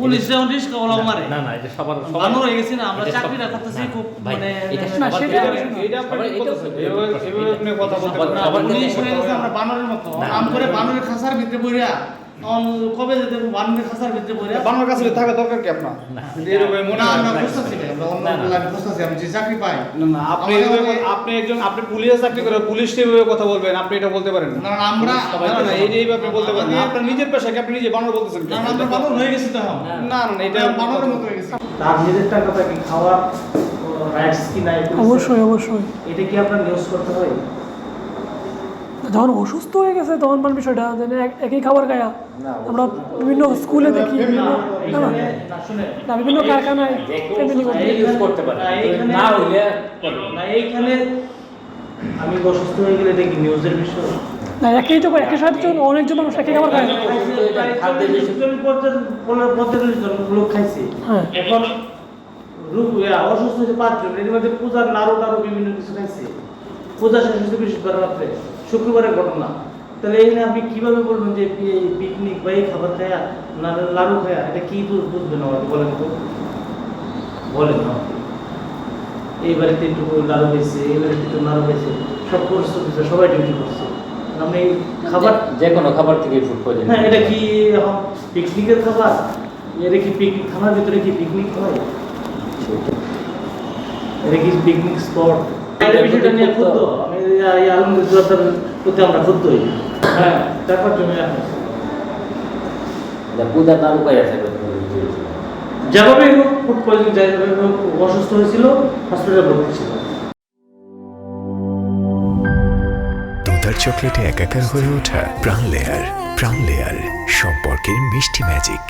Police যেমন রিস্কা OLA মারে না না এটা সবার বানর হয়ে গেছি না আমরা চাকরিটা করতেছি খুব মানে এটা না, সবার সেটা এটা আপনি বলতেছেন এভাবে আপনি কথা বলতে পারেন সবার পুলিশ হয়ে গেছে আমরা বানরের মতো আম করে বানরের খাসার ভিতরে বইরা কবে যেতে বানরের খাসার ভিতরে বইরা বানর কাছে থাকা দরকার কি আপনার এরকম মনে না হয় আমরা না। বুঝতেছি না আমরা অন্য লাইনে বুঝতেছি আমি যে চাকরি পাই না না আপনি আপনি একজন আপনি পুলিশে চাকরি করে পুলিশ এভাবে কথা বলবেন আপনি এটা বলতে পারেন না না আমরা না না এইভাবে বলতে পারেন না আপনার নিজের পেশাকে আপনি নিজে বানর বলতেছেন না আমরা বানর হয়ে গেছি তো এখন না না এটা বানরের মতো হয়ে গেছি তার নিজের টাকাটা কি খাওয়ার রাইটস কি নাই অবশ্যই অবশ্যই এটা কি আপনার নিউজ করতে হয়? যখন অসুস্থ হয়ে গেছে তখন মানে বিষয়টা যে একই খাবার খায়া আমরা বিভিন্ন স্কুলে দেখি বিভিন্ন না, না, না শুনে না, বিভিন্ন কারখানায় family করতে। ইউজ করতে পারে না হইলে না এইখানে আমি অসুস্থ হয়ে গেলে দেখি নিউজের বিষয় না একই তো একই সাথে যখন অনেকজন মানুষ একই খাবার খায় লোক খাইছে হ্যাঁ। এখন অসুস্থ হয়েছে 5 জন এর মধ্যে পূজার নাড়ু টাড়ু বিভিন্ন কিছু খাইছে পূজা শেষ হয়েছে বৃহস্পতিবার রাত্রে শুক্রবারের ঘটনা তাহলে এই আপনি কিভাবে বলবেন যে এই পিকনিক বা এই খাবার খায়া লাড়ু খায়া এটা কি বুঝবেন আমাকে বলেন তো বলেন আমাকে এই বাড়িতে একটু লাড়ু পেয়েছে এই বাড়িতে একটু নাড়ু পেয়েছে সব পরিশ্রম দিচ্ছে সবাই ডিউটি করছে আপনি খাবার যে কোনো খাবার থেকে ফুড পয়জন হ্যাঁ এটা কি পিকনিকের খাবার এটা কি পিকনিক খানার ভিতরে কি পিকনিক হয় এটা কি পিকনিক স্পট এটা বিষয়টা নিয়ে ক্ষুব্ধ আমি এই আলমগীর প্রতি আমরা ক্ষুব্ধ হই হ্যাঁ তারপর জমি রাখা পূজার নাড়ু পাই আছে যেভাবে হোক ফুড পয়জন যেভাবে হোক অসুস্থ হয়েছিল হসপিটালে ভর্তি ছিল দুধার চকলেটে একাকার হয়ে ওঠা প্রাণ লেয়ার সম্পর্কের মিষ্টি ম্যাজিক।